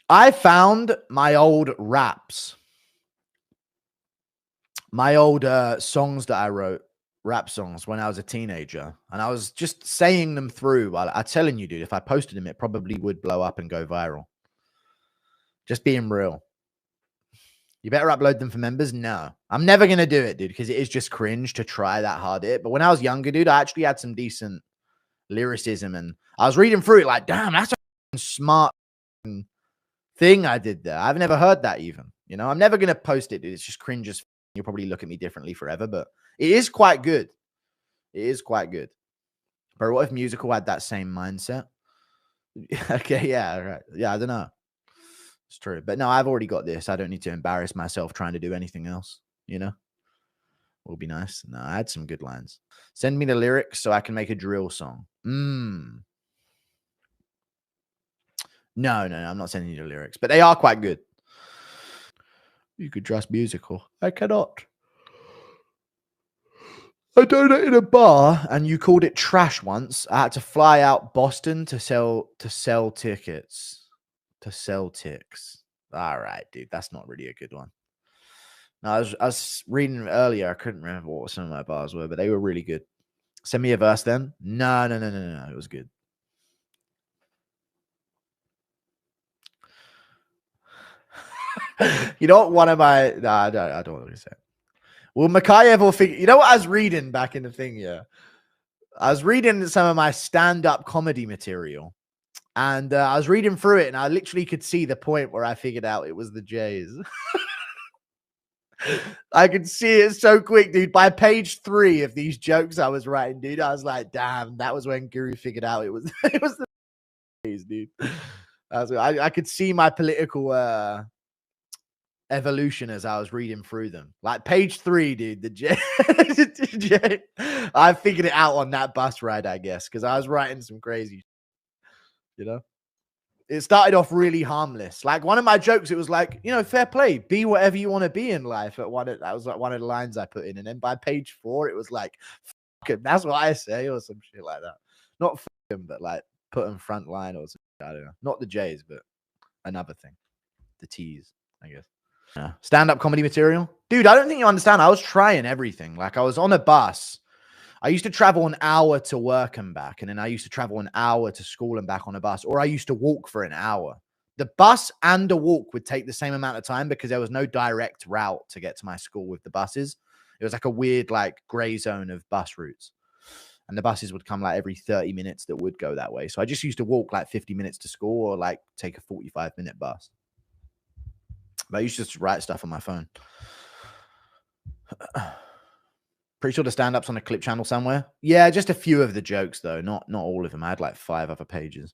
I found my old raps, my old songs that I wrote, rap songs when I was a teenager, and I was just saying them through. I'm telling you, dude, if I posted them, it probably would blow up and go viral. Just being real. You better upload them for members. No, I'm never going to do it, dude, because it is just cringe to try that hard at it. But when I was younger, dude, I actually had some decent lyricism, and I was reading through it like, damn, that's a smart thing I did there. I've never heard that even. You know, I'm never going to post it, dude. It's just cringe as you'll probably look at me differently forever, but it is quite good. It is quite good. But what if musical had that same mindset? Okay, yeah, right. Yeah, I don't know. It's true. But no, I've already got this. I don't need to embarrass myself trying to do anything else, you know? Will be nice. No, I had some good lines. Send me the lyrics so I can make a drill song. No, I'm not sending you the lyrics, but they are quite good. You could trust musical. I cannot. I donated a bar and you called it trash once. I had to fly out Boston to sell tickets. To sell ticks. All right, dude. That's not really a good one. No, I was reading earlier. I couldn't remember what some of my bars were, but they were really good. Send me a verse then. No. It was good. You know what? One of my I don't want to say it. Will Makai ever figure? You know what I was reading back in the thing? Yeah, I was reading some of my stand-up comedy material, and I was reading through it, and I literally could see the point where I figured out it was the Jays. I could see it so quick, dude. By page 3 of these jokes I was writing, dude, I was like, "Damn, that was when Guru figured out it was the Jays, dude." I could see my political evolution as I was reading through them. Like page 3, dude, the J. I figured it out on that bus ride, I guess, because I was writing some crazy, you know. It started off really harmless. Like one of my jokes, it was like, you know, fair play, be whatever you want to be in life. That was like one of the lines I put in, and then by page 4, it was like, fuck him. That's what I say, or some shit like that. Not fuck him, but like put him front line or something. I don't know. Not the J's, but another thing, the T's, I guess. Yeah. Stand-up comedy material. Dude, I don't think you understand. I was trying everything. Like I was on a bus. I used to travel an hour to work and back. And then I used to travel an hour to school and back on a bus. Or I used to walk for an hour. The bus and the walk would take the same amount of time because there was no direct route to get to my school with the buses. It was like a weird, like, gray zone of bus routes. And the buses would come like every 30 minutes that would go that way. So I just used to walk like 50 minutes to school or like take a 45-minute bus. But I used to just write stuff on my phone. Pretty sure the stand-up's on a clip channel somewhere. Yeah, just a few of the jokes, though. Not all of them. I had like 5 other pages.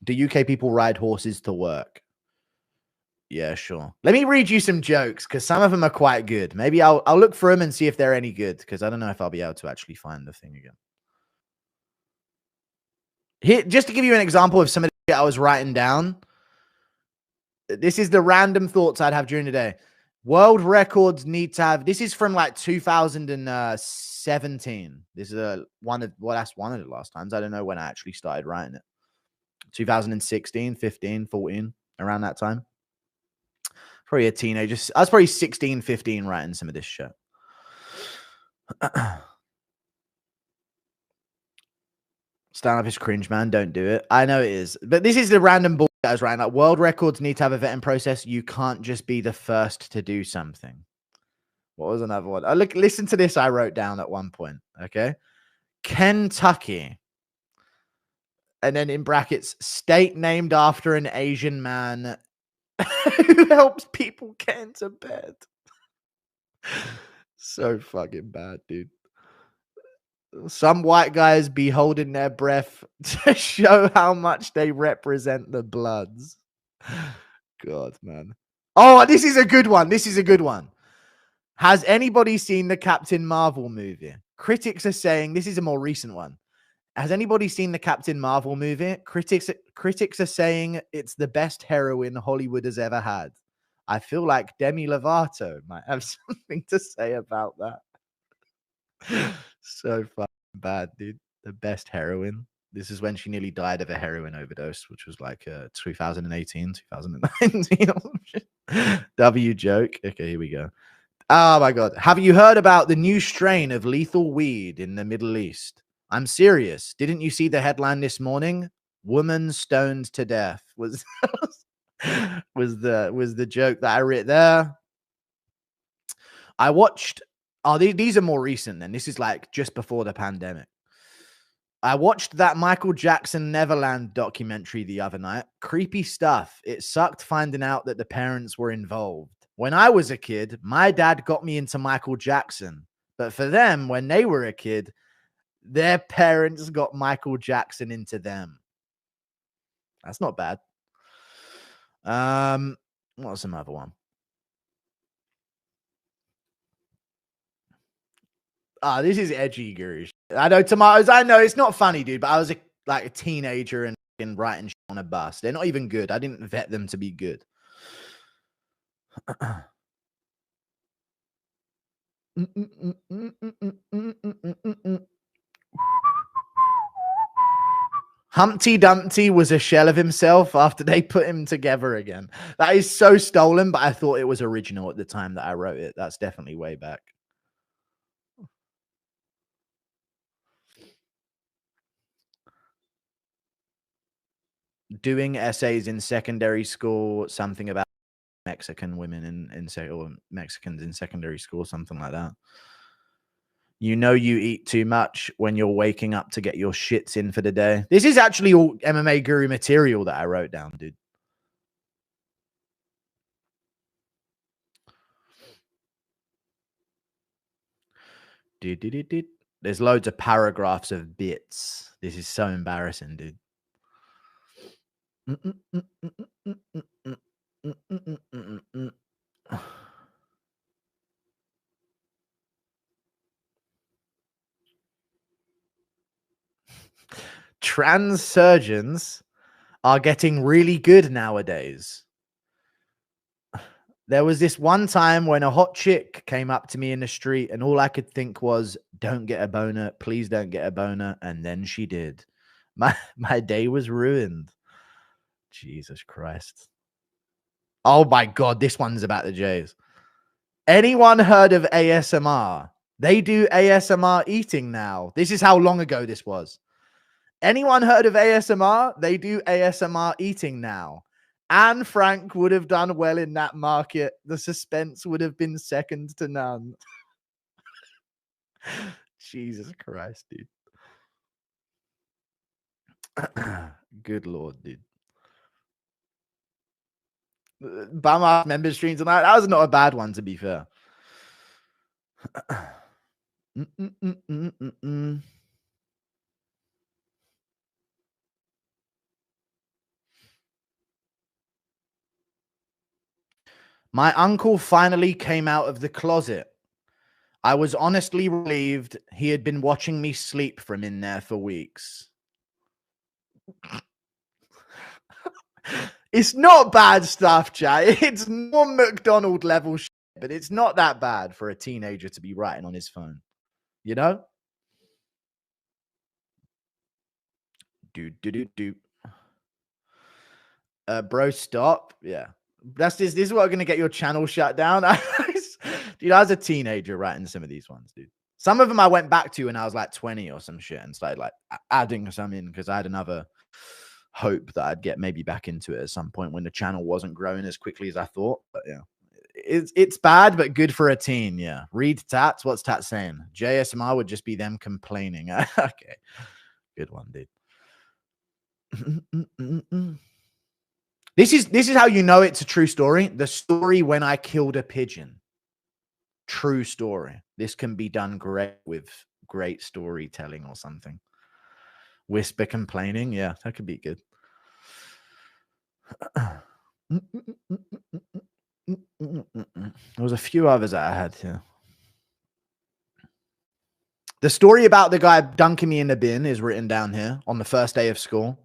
Do UK people ride horses to work? Yeah, sure. Let me read you some jokes, because some of them are quite good. Maybe I'll look for them and see if they're any good, because I don't know if I'll be able to actually find the thing again. Here, just to give you an example of some of the shit I was writing down. This is the random thoughts I'd have during the day. World records need to have. This is from like 2017. This is one of that's one of the last times. I don't know when I actually started writing it. 2016, 15, 14, around that time. Probably a teenager. I was probably 16, 15 writing some of this shit. Stand up is cringe, man. Don't do it. I know it is. But this is the random bullshit I was writing. Like, world records need to have a vetting process. You can't just be the first to do something. What was another one? Listen to this I wrote down at one point. Okay. Kentucky. And then in brackets, state named after an Asian man who helps people get into bed. So fucking bad, dude. Some white guys be holding their breath to show how much they represent the Bloods. God, man. Oh, this is a good one. This is a good one. Has anybody seen the Captain Marvel movie? Critics are saying, this is a more recent one. Has anybody seen the Captain Marvel movie? Critics are saying it's the best heroine Hollywood has ever had. I feel like Demi Lovato might have something to say about that. So fucking bad, dude. The best heroine. This is when she nearly died of a heroin overdose, which was like 2018, 2019 or some shit. W joke. Okay, here we go. Oh my God. Have you heard about the new strain of lethal weed in the Middle East? I'm serious. Didn't you see the headline this morning? Woman stoned to death was the joke that I wrote there. I watched. Oh, these are more recent then. This is like just before the pandemic. I watched that Michael Jackson Neverland documentary the other night. Creepy stuff. It sucked finding out that the parents were involved. When I was a kid, my dad got me into Michael Jackson. But for them, when they were a kid, their parents got Michael Jackson into them. That's not bad. What's another one? This is edgy, Guru. I know tomatoes. I know it's not funny, dude. But I was a teenager and writing on a bus. They're not even good. I didn't vet them to be good. Humpty Dumpty was a shell of himself after they put him together again. That is so stolen, but I thought it was original at the time that I wrote it. That's definitely way back. Doing essays in secondary school, something about Mexican women or Mexicans in secondary school, something like that. You know you eat too much when you're waking up to get your shits in for the day. This is actually all MMA Guru material that I wrote down, dude. There's loads of paragraphs of bits. This is so embarrassing, dude. Trans surgeons are getting really good nowadays. There was this one time when a hot chick came up to me in the street, and all I could think was, "Don't get a boner, please don't get a boner." And then she did. My day was ruined. Jesus Christ. Oh my God, this one's about the Jays. Anyone heard of ASMR? They do ASMR eating now. This is how long ago this was. Anyone heard of ASMR? They do ASMR eating now. Anne Frank would have done well in that market. The suspense would have been second to none. Jesus Christ, dude. Good Lord, dude. Bum ass member stream tonight. That was not a bad one, to be fair. My uncle finally came out of the closet. I was honestly relieved. He had been watching me sleep from in there for weeks. It's not bad stuff, chat. It's more McDonald level shit, but it's not that bad for a teenager to be writing on his phone. You know? Do. Bro, stop. Yeah. This is what going to get your channel shut down. Dude, I was a teenager writing some of these ones, dude. Some of them I went back to when I was like 20 or some shit and started like adding some in because I had another hope that I'd get maybe back into it at some point when the channel wasn't growing as quickly as I thought. But yeah, it's bad, but good for a teen. Yeah. Read Tats. What's Tat saying? JSMR would just be them complaining. Okay. Good one, dude. This is how you know it's a true story. The story when I killed a pigeon. True story. This can be done great with great storytelling or something. Whisper complaining. Yeah, that could be good. There was a few others that I had here. The story about the guy dunking me in the bin is written down here on the first day of school.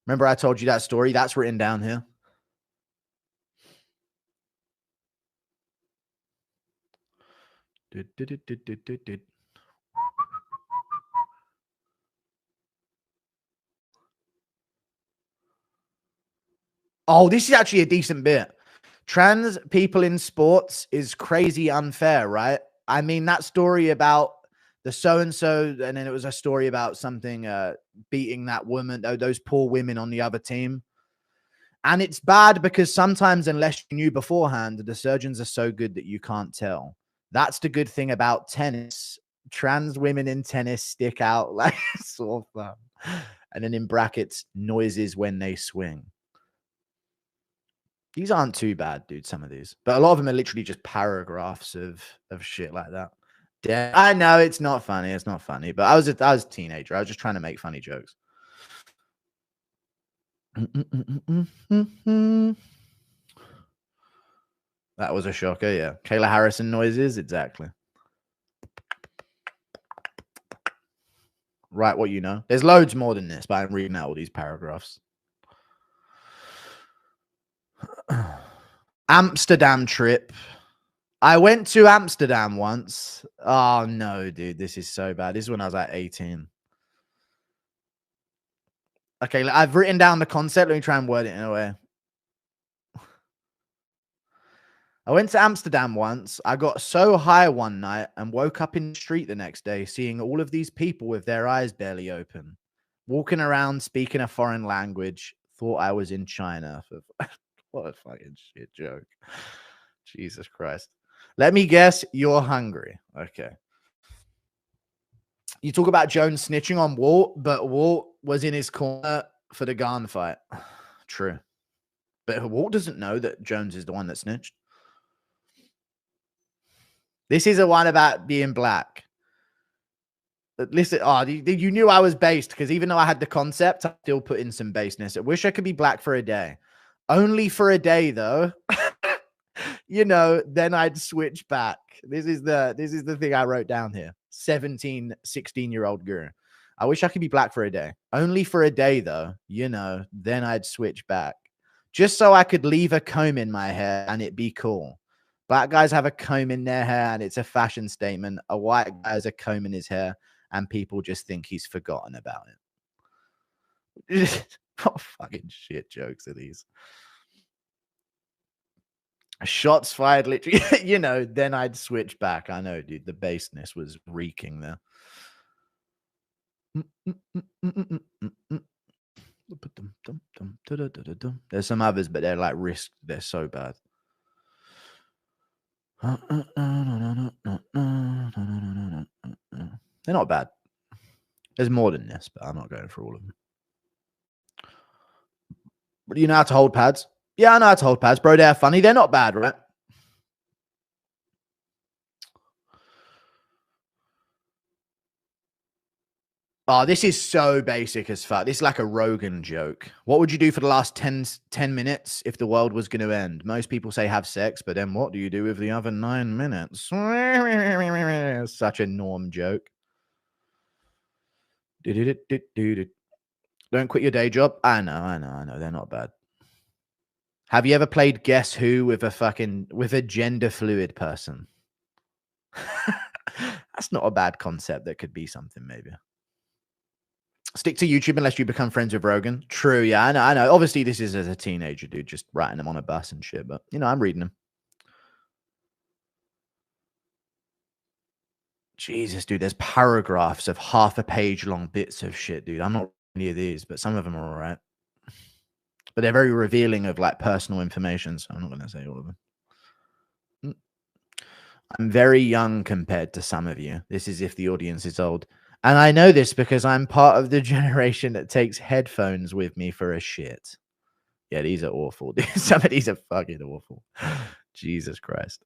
Remember I told you that story? That's written down here. Oh, this is actually a decent bit. Trans people in sports is crazy unfair, right? I mean, that story about the so-and-so, and then it was a story about something beating that woman, those poor women on the other team. And it's bad because sometimes, unless you knew beforehand, the surgeons are so good that you can't tell. That's the good thing about tennis. Trans women in tennis stick out like sore thumb. And then in brackets, noises when they swing. These aren't too bad, dude, some of these. But a lot of them are literally just paragraphs of shit like that. Yeah, I know it's not funny. It's not funny. But I was a teenager. I was just trying to make funny jokes. That was a shocker, yeah. Kayla Harrison noises, exactly. Write what you know. There's loads more than this, but I'm reading out all these paragraphs. Amsterdam trip. I went to Amsterdam once. Oh, no, dude. This is so bad. This is when I was like 18. Okay, I've written down the concept. Let me try and word it in a way. I went to Amsterdam once. I got so high one night and woke up in the street the next day seeing all of these people with their eyes barely open, walking around speaking a foreign language. Thought I was in China. What a fucking shit joke. Jesus Christ. Let me guess, you're hungry. Okay. You talk about Jones snitching on Walt, but Walt was in his corner for the gun fight. True. But Walt doesn't know that Jones is the one that snitched. This is a one about being black. Listen, you knew I was based because even though I had the concept, I still put in some baseness. I wish I could be black for a day. Only for a day, though. You know, then I'd switch back. This is the thing I wrote down here. 16-year-old Guru. I wish I could be black for a day. Only for a day, though. You know, then I'd switch back. Just so I could leave a comb in my hair and it be cool. Black guys have a comb in their hair and it's a fashion statement. A white guy has a comb in his hair and people just think he's forgotten about it. What fucking shit jokes are these? Shots fired, literally. You know, then I'd switch back. I know, dude. The baseness was reeking there. There's some others, but they're like risked. They're so bad. They're not bad. There's more than this, but I'm not going for all of them. But you know how to hold pads? Yeah, I know how to hold pads, bro. They're funny. They're not bad, right? Oh, this is so basic as fuck. This is like a Rogan joke. What would you do for the last 10 minutes if the world was going to end? Most people say have sex, but then what do you do with the other 9 minutes? Such a norm joke. Don't quit your day job. I know. They're not bad. Have you ever played Guess Who with a gender fluid person? That's not a bad concept. That could be something, maybe. Stick to YouTube unless you become friends with Rogan. True, yeah, I know. Obviously, this is as a teenager, dude, just writing them on a bus and shit. But, you know, I'm reading them. Jesus, dude, there's paragraphs of half a page long bits of shit, dude. I'm not any of these, but some of them are all right. But they're very revealing of, like, personal information, so I'm not going to say all of them. I'm very young compared to some of you. This is if the audience is old. And I know this because I'm part of the generation that takes headphones with me for a shit. Yeah, these are awful. Some of these are fucking awful. Jesus Christ.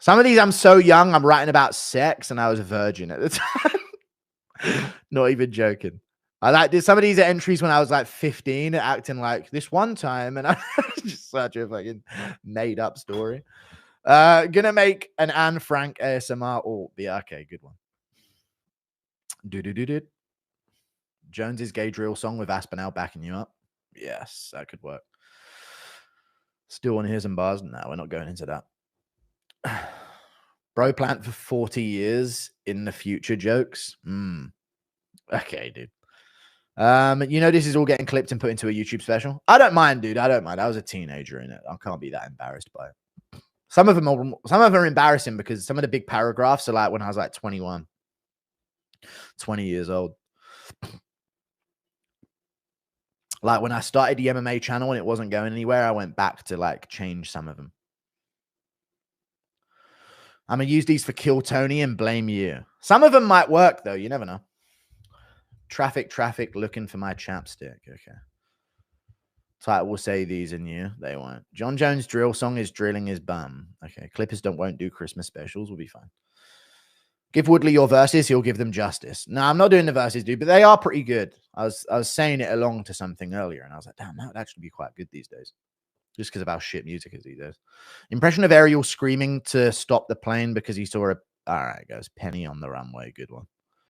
Some of these I'm so young, I'm writing about sex and I was a virgin at the time. Not even joking. I like this. Some of these are entries when I was like 15, acting like this one time, and I just such a fucking made up story. Gonna make an Anne Frank ASMR. Oh, yeah, okay, good one. Do. Jones's gay drill song with Aspinall backing you up. Yes, that could work. Still want to hear some bars? No, we're not going into that. Bro plant for 40 years in the future jokes. Okay, dude. You know, this is all getting clipped and put into a YouTube special. I don't mind, dude. I don't mind. I was a teenager in it. I can't be that embarrassed by it. Some of them are embarrassing because some of the big paragraphs are like when I was like 21, 20 years old. Like when I started the MMA channel and it wasn't going anywhere, I went back to like change some of them. I'm gonna use these for Kill Tony and blame you. Some of them might work though. You never know. Traffic, looking for my chapstick. Okay. Title will say these in you. They won't. John Jones' drill song is drilling his bum. Okay. Clippers won't do Christmas specials. We'll be fine. Give Woodley your verses. He'll give them justice. No, I'm not doing the verses, dude, but they are pretty good. I was saying it along to something earlier, and I was like, damn, that would actually be quite good these days. Just because of how shit music is these days. Impression of Ariel screaming to stop the plane because he saw a... All right, guys. Penny on the runway. Good one.